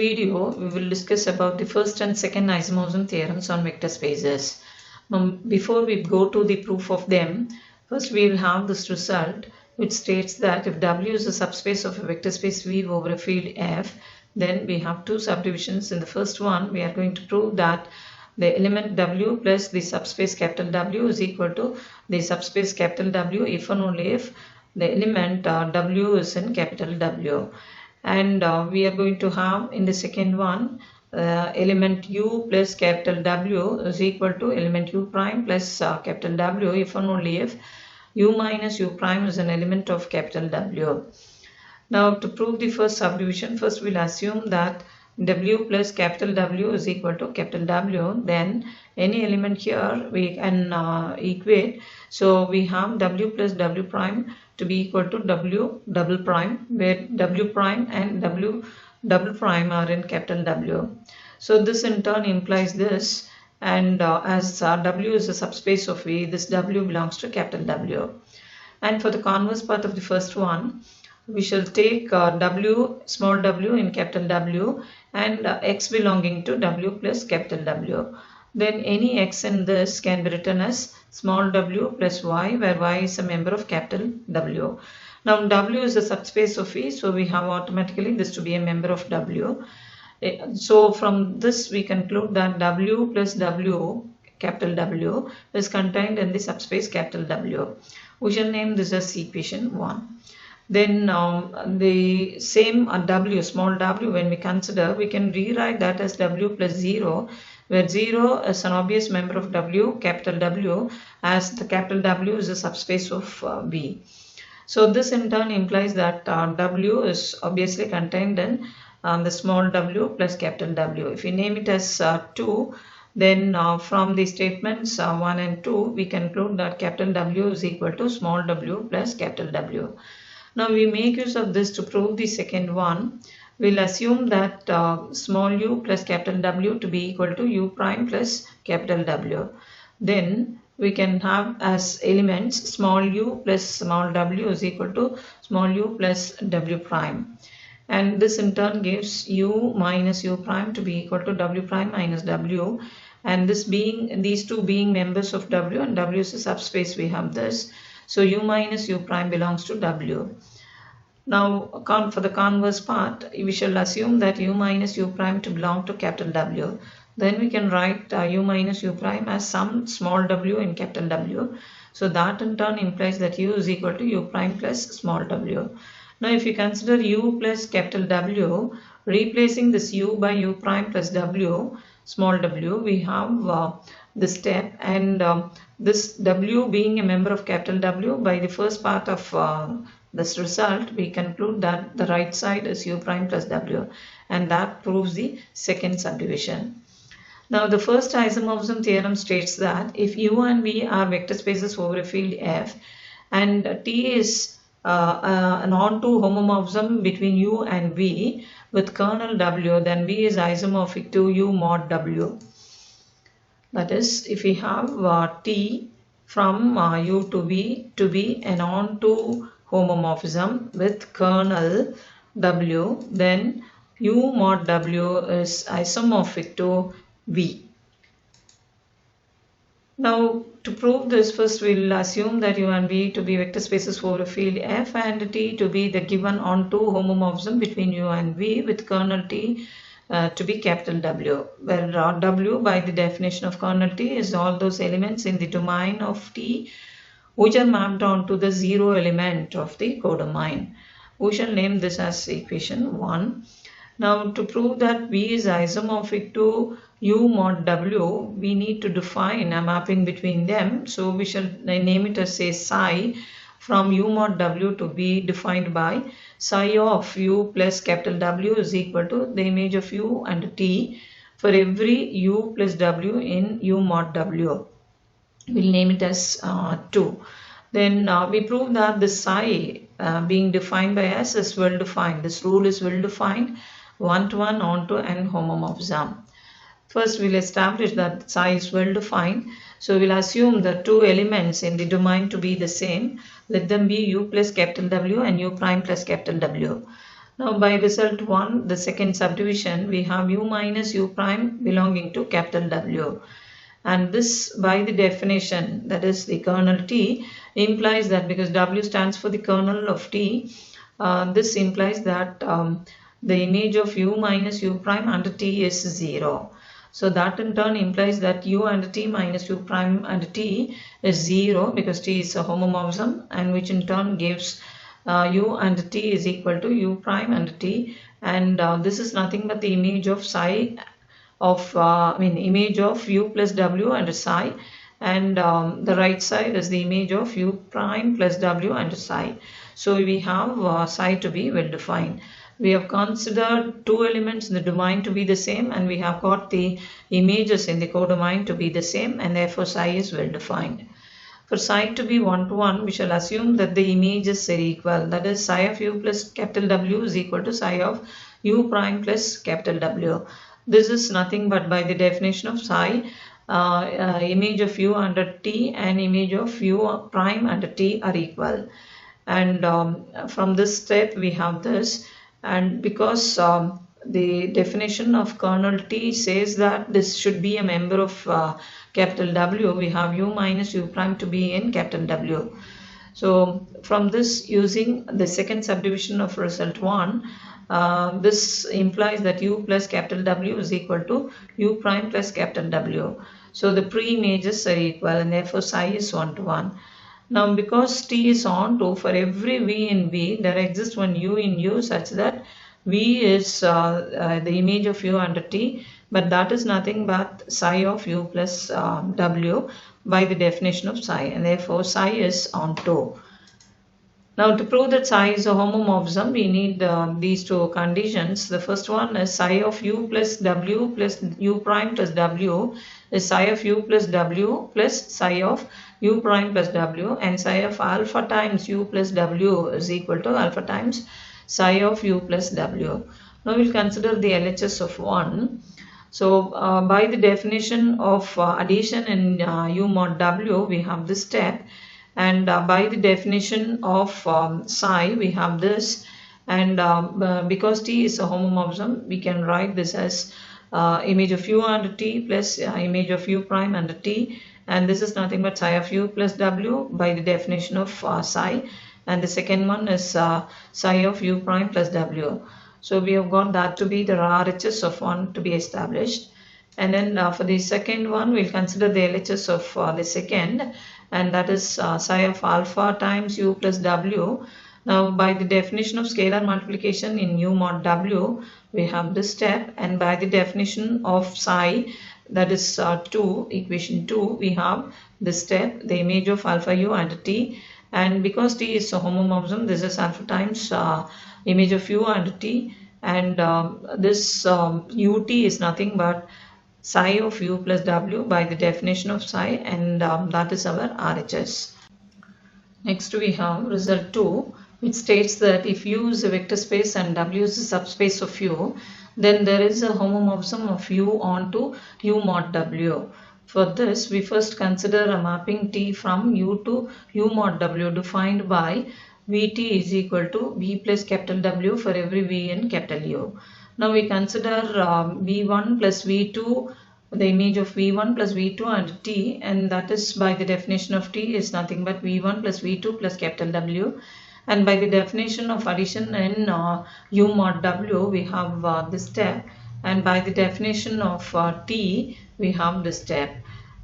video, we will discuss about the first and second isomorphism theorems on vector spaces. Before we go to the proof of them, first we will have this result which states that if W is a subspace of a vector space V over a field F, then we have two subdivisions. In the first one, we are going to prove that the element W plus the subspace capital W is equal to the subspace capital W if and only if the element W is in capital W. And we are going to have in the second one element U plus capital W is equal to element U prime plus capital W if and only if U minus U prime is an element of capital W. Now to prove the first subdivision, first we'll assume that W plus capital W is equal to capital W. Then any element here we can equate. So we have W plus W prime to be equal to W double prime, where W prime and W double prime are in capital W. So this in turn implies this, and as W is a subspace of V, this W belongs to capital W. And for the converse part of the first one, we shall take W, small w in capital W, and x belonging to W plus capital W. Then any x in this can be written as small w plus y, where y is a member of capital W. Now W is a subspace of V, so we have automatically this to be a member of W. So from this we conclude that W plus W, capital W, is contained in the subspace capital W. We shall name this as equation 1. Then the same W, small w, when we consider, we can rewrite that as W plus 0, where 0 is an obvious member of W, capital W, as the capital W is a subspace of V. So this in turn implies that W is obviously contained in the small w plus capital W. If we name it as 2, then from the statements 1 and 2, we conclude that capital W is equal to small w plus capital W. Now we make use of this to prove the second one. We'll assume that small u plus capital W to be equal to U prime plus capital W. Then we can have as elements small u plus small w is equal to small u plus W prime. And this in turn gives U minus U prime to be equal to W prime minus W. And these two being members of W, and W is a subspace, we have this. So U minus U prime belongs to W. Now for the converse part, we shall assume that U minus U prime to belong to capital W. Then we can write U minus U prime as some small w in capital W. So that in turn implies that U is equal to U prime plus small w. Now if you consider U plus capital W, replacing this U by U prime plus W, small w, we have this step, and this W being a member of capital W, by the first part of this result, we conclude that the right side is U prime plus W, and that proves the second subdivision. Now the first isomorphism theorem states that if U and V are vector spaces over a field F, and T is an onto homomorphism between U and V with kernel W, then V is isomorphic to U mod W. That is, if we have T from U to V to be an onto homomorphism with kernel W, then U mod W is isomorphic to V. Now to prove this, first we will assume that U and V to be vector spaces for a field F, and T to be the given onto homomorphism between U and V with kernel T to be capital W, where W by the definition of kernel T is all those elements in the domain of T which are mapped onto the 0 element of the codomain. We shall name this as equation 1. Now to prove that V is isomorphic to U mod W, we need to define a mapping between them. So we shall name it as, say, psi from U mod W to be defined by psi of U plus capital W is equal to the image of U and T for every U plus W in U mod W. We'll name it as 2. Then we prove that the psi being defined by us is well defined. This rule is well defined, one-to-one, onto, and homomorphism. First we'll establish that psi is well defined. So we'll assume the two elements in the domain to be the same. Let them be U plus capital W and U prime plus capital W. Now by result 1, the second subdivision, we have u minus u prime belonging to capital W. And this, by the definition, that is the kernel T, implies that because W stands for the kernel of T, this implies that the image of u minus u prime under T is 0. So that in turn implies that u under T minus u prime under T is 0 because T is a homomorphism, and which in turn gives u under T is equal to u prime under T, and this is nothing but the image of psi of image of u plus w under psi, and the right side is the image of u prime plus w under psi. So we have psi to be well defined. We have considered two elements in the domain to be the same, and we have got the images in the codomain to be the same, and therefore psi is well defined. For psi to be 1 to 1, we shall assume that the images are equal. That is, psi of u plus capital W is equal to psi of u prime plus capital W. This is nothing but by the definition of psi, image of u under T and image of u prime under T are equal. And from this step we have this, and because the definition of kernel T says that this should be a member of capital W, we have u minus u prime to be in capital W. So from this, using the second subdivision of result 1, this implies that u plus capital W is equal to u prime plus capital W. So the pre-images are equal, and therefore psi is 1 to 1. Now because T is onto, for every V in V, there exists one U in U such that V is the image of U under T, but that is nothing but psi of U plus W by the definition of psi, and therefore psi is onto. Now to prove that psi is a homomorphism, we need these two conditions. The first one is psi of U plus W plus U prime plus W is psi of U plus W plus psi of U prime plus W, and psi of alpha times U plus W is equal to alpha times psi of U plus W. Now we'll consider the LHS of 1. So by the definition of addition in U mod W, we have this step, and by the definition of psi, we have this, and because T is a homomorphism, we can write this as image of U under T plus image of U prime under T, and this is nothing but psi of U plus W by the definition of psi, and the second one is psi of U prime plus W. So we have got that to be the RHS of 1 to be established, and then for the second one, we'll consider the LHS of the second, and that is psi of alpha times U plus W. Now by the definition of scalar multiplication in U mod W, we have this step, and by the definition of psi, that is 2, equation 2, we have this step, the image of alpha U under T, and because T is a homomorphism, this is alpha times image of U under T, and this ut is nothing but psi of U plus W by the definition of psi, and that is our RHS. Next we have result 2, which states that if U is a vector space and W is a subspace of U, then there is a homomorphism of U onto U mod W. For this, we first consider a mapping T from U to U mod W defined by Vt is equal to V plus capital W for every V in capital U. Now we consider V1 plus V2, the image of V1 plus V2 under T, and that is by the definition of T is nothing but V1 plus V2 plus capital W. And by the definition of addition in U mod W, we have this step, and by the definition of T, we have this step.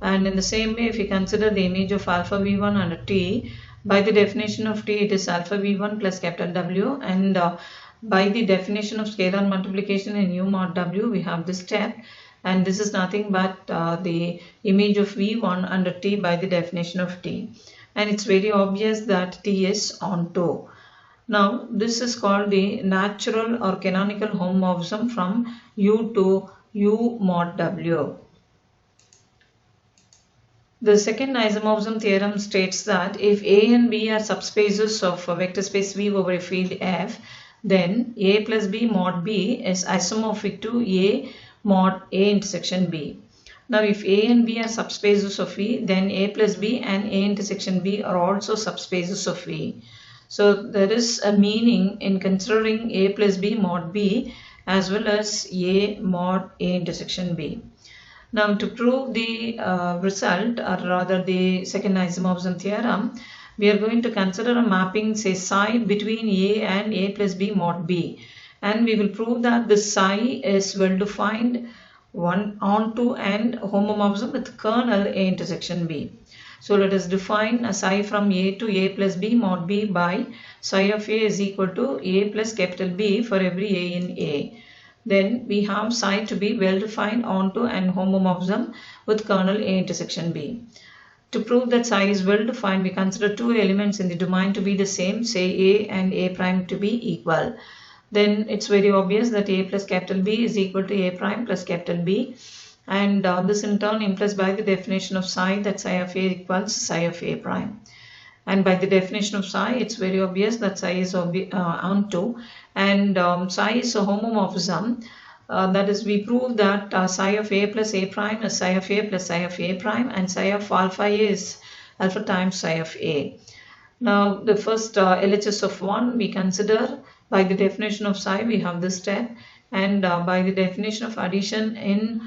And in the same way, if we consider the image of alpha V1 under T, by the definition of T, it is alpha V1 plus capital W, and by the definition of scalar multiplication in U mod W, we have this step, and this is nothing but the image of V1 under T by the definition of T. And it's very obvious that T is onto. Now this is called the natural or canonical homomorphism from U to U mod W. The second isomorphism theorem states that if A and B are subspaces of a vector space V over a field F, then A plus B mod B is isomorphic to A mod A intersection B. Now if A and B are subspaces of V, then A plus B and A intersection B are also subspaces of V. So there is a meaning in considering A plus B mod B as well as A mod A intersection B. Now to prove the result, or rather the second isomorphism theorem, we are going to consider a mapping, say psi, between A and A plus B mod B, and we will prove that this psi is well defined onto and homomorphism with kernel A intersection B. So let us define a psi from A to A plus B mod B by psi of A is equal to A plus capital B for every A in A. Then we have psi to be well defined onto and homomorphism with kernel A intersection B. To prove that psi is well defined, we consider two elements in the domain to be the same, say A and A prime to be equal. Then it's very obvious that A plus capital B is equal to A prime plus capital B, and this in turn implies by the definition of psi that psi of A equals psi of A prime. And by the definition of psi, it's very obvious that psi is onto, and psi is a homomorphism. That is, we prove that psi of A plus A prime is psi of A plus psi of A prime, and psi of alpha A is alpha times psi of A. Now the first LHS of 1 we consider. By the definition of psi we have this step, and by the definition of addition in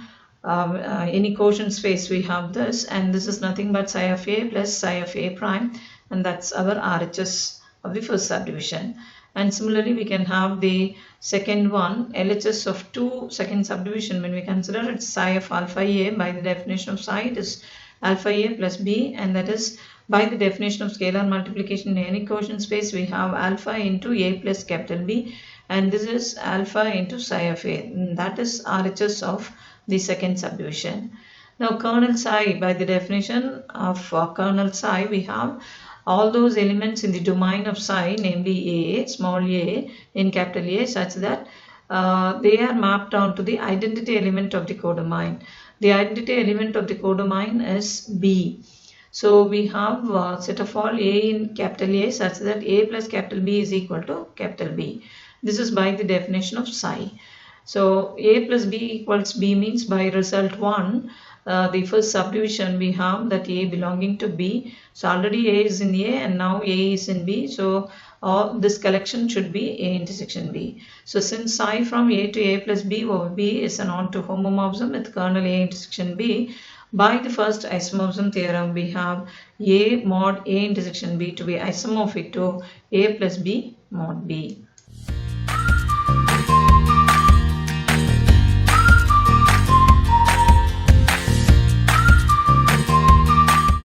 any quotient space we have this, and this is nothing but psi of A plus psi of A prime, and that's our RHS of the first subdivision. And similarly we can have the second one, LHS of 2 second subdivision. When we consider it's psi of alpha A, by the definition of psi it is alpha A plus B, and that is by the definition of scalar multiplication in any quotient space we have alpha into A plus capital B, and this is alpha into psi of A, and that is RHS of the second subdivision. Now kernel psi, by the definition of kernel psi we have all those elements in the domain of psi, namely A, small a in capital A, such that they are mapped onto the identity element of the codomain. The identity element of the codomain is B. So we have a set of all A in capital A such that A plus capital B is equal to capital B. This is by the definition of psi. So A plus B equals B means by result 1, the first subdivision we have that A belonging to B. So already A is in A and now A is in B. So this collection should be A intersection B. So since psi from A to A plus B over B is an onto homomorphism with kernel A intersection B, by the first isomorphism theorem we have A mod A intersection B to be isomorphic to A plus B mod B.